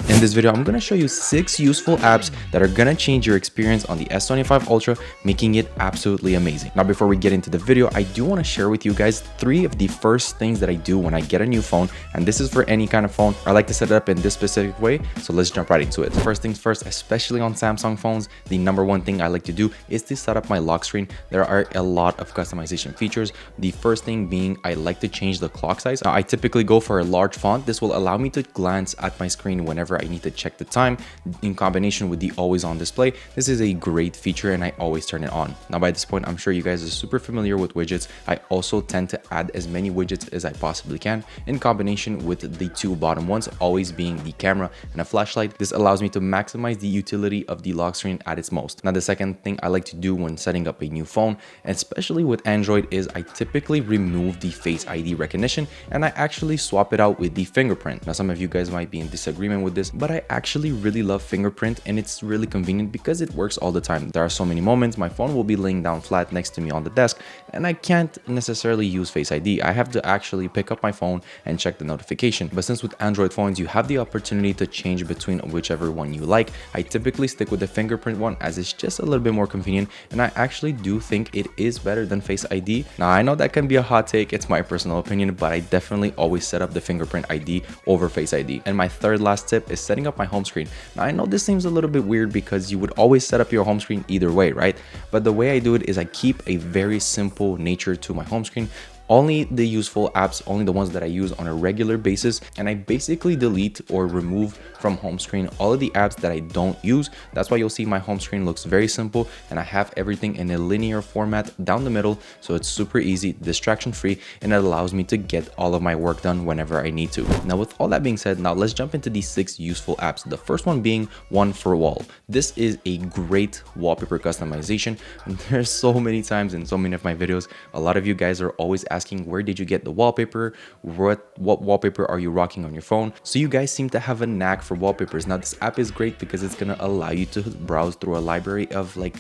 In this video, I'm going to show you 6 useful apps that are going to change your experience on the S25 Ultra, making it absolutely amazing. Now, before we get into the video, I do want to share with you guys 3 of the first things that I do when I get a new phone, and this is for any kind of phone. I like to set it up in this specific way, so let's jump right into it. First things first, especially on Samsung phones, the number one thing I like to do is to set up my lock screen. There are a lot of customization features. The first thing being I like to change the clock size. Now, I typically go for a large font. This will allow me to glance at my screen whenever I need to check the time. In combination with the always on display, this is a great feature and I always turn it on. Now, by this point, I'm sure you guys are super familiar with widgets. I also tend to add as many widgets as I possibly can in combination with the 2 bottom ones, always being the camera and a flashlight. This allows me to maximize the utility of the lock screen at its most. Now, the second thing I like to do when setting up a new phone, especially with Android, is I typically remove the Face ID recognition and I actually swap it out with the fingerprint. Now, some of you guys might be in disagreement with this, but I actually really love fingerprint and it's really convenient because it works all the time. There are so many moments my phone will be laying down flat next to me on the desk and I can't necessarily use Face ID. I have to actually pick up my phone and check the notification. But since with Android phones, you have the opportunity to change between whichever one you like, I typically stick with the fingerprint one as it's just a little bit more convenient and I actually do think it is better than Face ID. Now, I know that can be a hot take, it's my personal opinion, but I definitely always set up the fingerprint ID over Face ID. And my third last tip is setting up my home screen. Now, I know this seems a little bit weird because you would always set up your home screen either way, right? But the way I do it is I keep a very simple nature to my home screen. Only the useful apps, only the ones that I use on a regular basis, and I basically delete or remove from home screen all of the apps that I don't use. That's why you'll see my home screen looks very simple and I have everything in a linear format down the middle, so it's super easy, distraction free, and it allows me to get all of my work done whenever I need to. Now, with all that being said, now let's jump into these 6 useful apps. The first one being One for Wall. This is a great wallpaper customization. And there's so many times in so many of my videos, a lot of you guys are always asking, where did you get the wallpaper? What wallpaper are you rocking on your phone? So you guys seem to have a knack for wallpapers. Now, this app is great because it's gonna allow you to browse through a library of like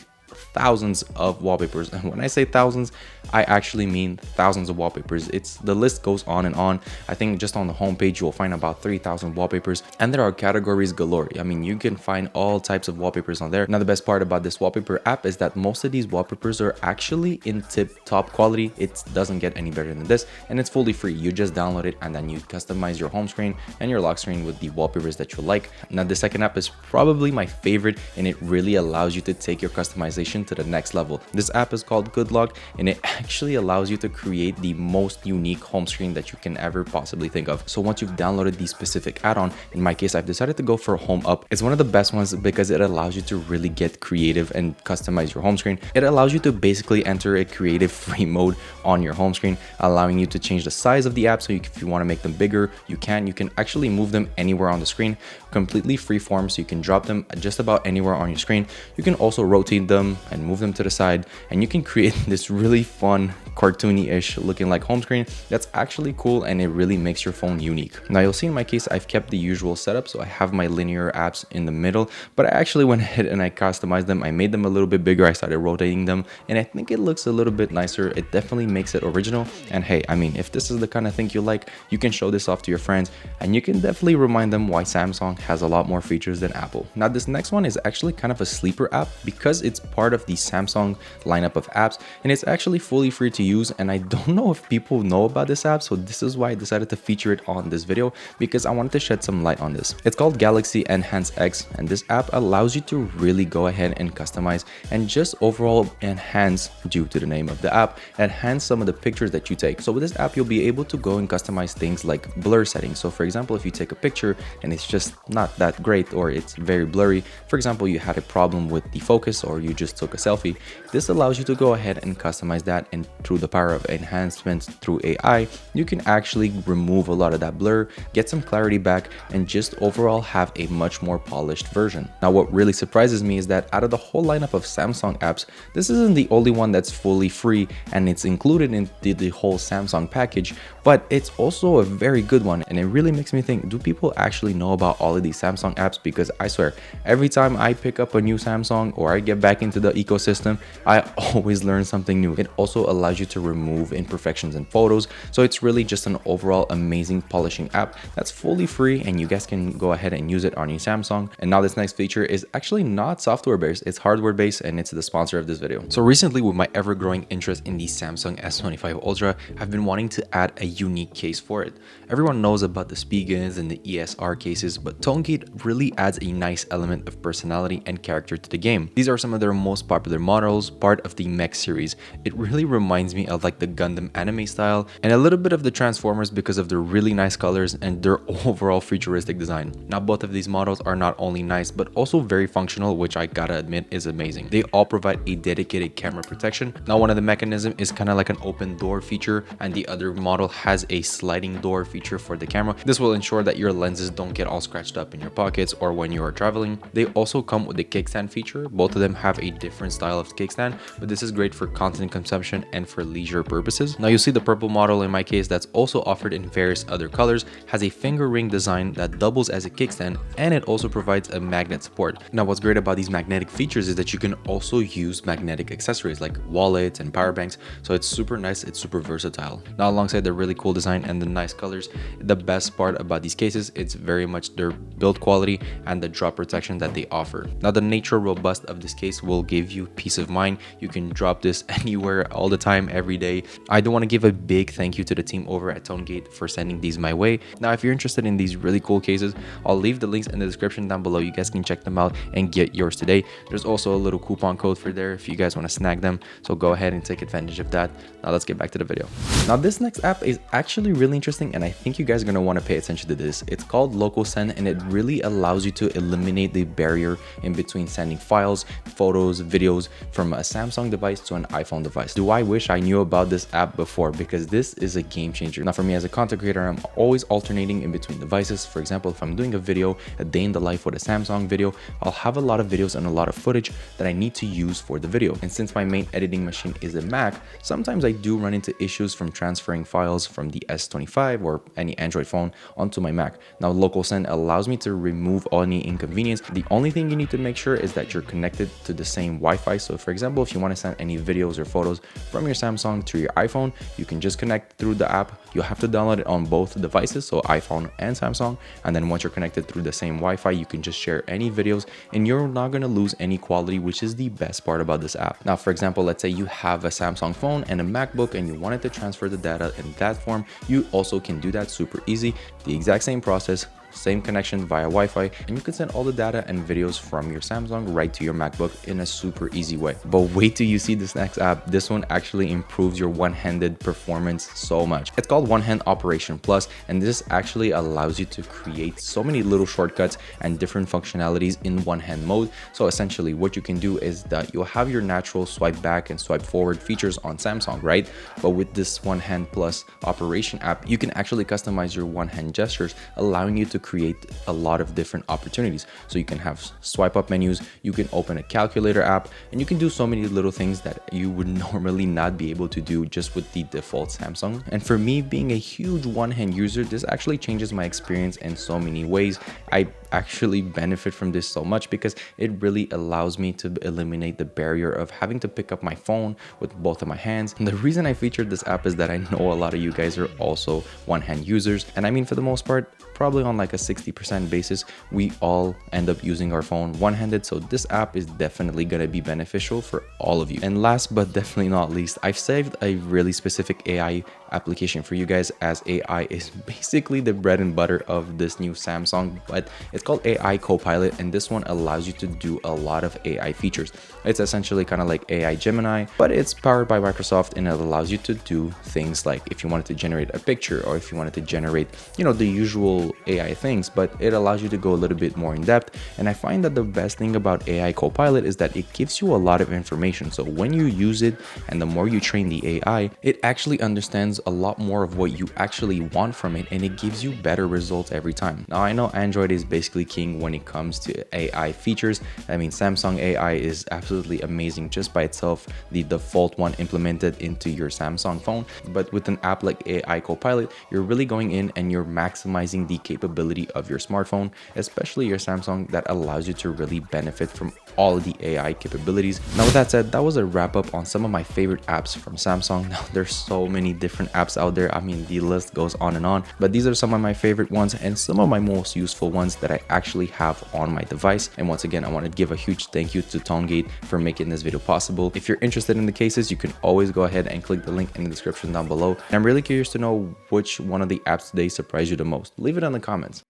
thousands of wallpapers, and when I say thousands, I actually mean thousands of wallpapers. The list goes on and on. I think just on the homepage you'll find about 3,000 wallpapers, and there are categories galore. I mean, you can find all types of wallpapers on there. Now, the best part about this wallpaper app is that most of these wallpapers are actually in tip-top quality. It doesn't get any better than this, and it's fully free. You just download it and then you customize your home screen and your lock screen with the wallpapers that you like. Now, the second app is probably my favorite, and it really allows you to take your customization to the next level. This app is called Good Lock, and it actually allows you to create the most unique home screen that you can ever possibly think of. So once you've downloaded the specific add-on, in my case, I've decided to go for Home Up. It's one of the best ones because it allows you to really get creative and customize your home screen. It allows you to basically enter a creative free mode on your home screen, allowing you to change the size of the app. So if you want to make them bigger, you can actually move them anywhere on the screen, completely free form. So you can drop them just about anywhere on your screen. You can also rotate them and move them to the side, and you can create this really fun cartoony-ish looking like home screen that's actually cool, and it really makes your phone unique. Now, you'll see in my case I've kept the usual setup, so I have my linear apps in the middle, but I actually went ahead and I customized them. I made them a little bit bigger. I started rotating them, and I think it looks a little bit nicer. It definitely makes it original. And hey, I mean, if this is the kind of thing you like, you can show this off to your friends, and you can definitely remind them why Samsung has a lot more features than Apple. Now, this next one is actually kind of a sleeper app because it's part of the Samsung lineup of apps, and it's actually fully free to use, and I don't know if people know about this app, so this is why I decided to feature it on this video, because I wanted to shed some light on this. It's called Galaxy Enhance X, and this app allows you to really go ahead and customize and just overall enhance, due to the name of the app, enhance some of the pictures that you take. So with this app, you'll be able to go and customize things like blur settings. So for example, if you take a picture and it's just not that great, or it's very blurry, for example, you had a problem with the focus, or you just took a selfie, this allows you to go ahead and customize that, and through the power of enhancements through AI, you can actually remove a lot of that blur, get some clarity back, and just overall have a much more polished version. Now, what really surprises me is that out of the whole lineup of Samsung apps, this isn't the only one that's fully free and it's included in the whole Samsung package, but it's also a very good one, and it really makes me think, do people actually know about all of these Samsung apps? Because I swear, every time I pick up a new Samsung or I get back into the ecosystem, I always learn something new. It also allows you you to remove imperfections in photos. So it's really just an overall amazing polishing app that's fully free, and you guys can go ahead and use it on your Samsung. And now this next feature is actually not software based, it's hardware based, and it's the sponsor of this video. So recently, with my ever-growing interest in the Samsung S25 Ultra, I've been wanting to add a unique case for it. Everyone knows about the Spigens and the ESR cases, but TONGATE really adds a nice element of personality and character to the game. These are some of their most popular models, part of the MECH series. It really reminds me of like the Gundam anime style and a little bit of the Transformers because of their really nice colors and their overall futuristic design. Now both of these models are not only nice but also very functional, which I gotta admit is amazing. They all provide a dedicated camera protection. Now one of the mechanism is kind of like an open door feature, and the other model has a sliding door feature for the camera. This will ensure that your lenses don't get all scratched up in your pockets or when you are traveling. They also come with the kickstand feature. Both of them have a different style of kickstand, but this is great for content consumption and for leisure purposes. Now you see the purple model in my case that's also offered in various other colors, has a finger ring design that doubles as a kickstand, and it also provides a magnet support. Now what's great about these magnetic features is that you can also use magnetic accessories like wallets and power banks, so it's super nice, it's super versatile. Now alongside the really cool design and the nice colors, the best part about these cases, it's very much their build quality and the drop protection that they offer. Now the nature robust of this case will give you peace of mind. You can drop this anywhere all the time, every day. I do want to give a big thank you to the team over at TONGATE for sending these my way. Now if you're interested in these really cool cases, I'll leave the links in the description down below. You guys can check them out and get yours today. There's also a little coupon code for there if you guys want to snag them, so go ahead and take advantage of that. Now let's get back to the video. Now this next app is actually really interesting, and I think you guys are going to want to pay attention to this. It's called Local Send, and it really allows you to eliminate the barrier in between sending files, photos, videos from a Samsung device to an iPhone device. Do I wish I knew about this app before, because this is a game changer. Now for me as a content creator, I'm always alternating in between devices. For example, if I'm doing a video, a day in the life with a Samsung video, I'll have a lot of videos and a lot of footage that I need to use for the video. And since my main editing machine is a Mac, sometimes I do run into issues from transferring files from the S25 or any Android phone onto my Mac. Now Local Send allows me to remove any inconvenience. The only thing you need to make sure is that you're connected to the same Wi-Fi. So for example, if you want to send any videos or photos from your Samsung to your iPhone, you can just connect through the app. You'll have to download it on both devices, so iPhone and Samsung, and then once you're connected through the same Wi-Fi, you can just share any videos and you're not going to lose any quality, which is the best part about this app. Now for example, let's say you have a Samsung phone and a MacBook and you wanted to transfer the data in that form, you also can do that super easy. The exact same process, same connection via Wi-Fi, and you can send all the data and videos from your Samsung right to your MacBook in a super easy way. But wait till you see this next app. This one actually improves your one-handed performance so much. It's called One Hand Operation Plus, and this actually allows you to create so many little shortcuts and different functionalities in one-hand mode. So essentially what you can do is that you'll have your natural swipe back and swipe forward features on Samsung, right? But with this One Hand Plus Operation app, you can actually customize your one-hand gestures, allowing you to create a lot of different opportunities. So you can have swipe up menus, you can open a calculator app, and you can do so many little things that you would normally not be able to do just with the default Samsung. And for me, being a huge one-hand user, this actually changes my experience in so many ways. I actually benefit from this so much because it really allows me to eliminate the barrier of having to pick up my phone with both of my hands. And the reason I featured this app is that I know a lot of you guys are also one-hand users, and I mean, for the most part, probably on like a 60% basis, we all end up using our phone one-handed, so this app is definitely going to be beneficial for all of you. And last but definitely not least, I've saved a really specific AI application for you guys, as AI is basically the bread and butter of this new Samsung, but it's called AI Copilot, and this one allows you to do a lot of AI features. It's essentially kind of like AI Gemini, but it's powered by Microsoft, and it allows you to do things like if you wanted to generate a picture or if you wanted to generate, you know, the usual AI things, but it allows you to go a little bit more in depth. And I find that the best thing about AI Copilot is that it gives you a lot of information. So when you use it and the more you train the AI, it actually understands a lot more of what you actually want from it, and it gives you better results every time. Now I know Android is basically king when it comes to AI features. I mean, Samsung AI is absolutely amazing just by itself, the default one implemented into your Samsung phone. But with an app like AI Copilot, you're really going in and you're maximizing the capability of your smartphone, especially your Samsung, that allows you to really benefit from all of the AI capabilities. Now with that said, that was a wrap up on some of my favorite apps from Samsung. Now there's so many different apps out there. I mean, the list goes on and on, but these are some of my favorite ones and some of my most useful ones that I actually have on my device. And once again, I want to give a huge thank you to TONGATE for making this video possible. If you're interested in the cases, you can always go ahead and click the link in the description down below. And I'm really curious to know which one of the apps today surprised you the most. Leave it in the comments.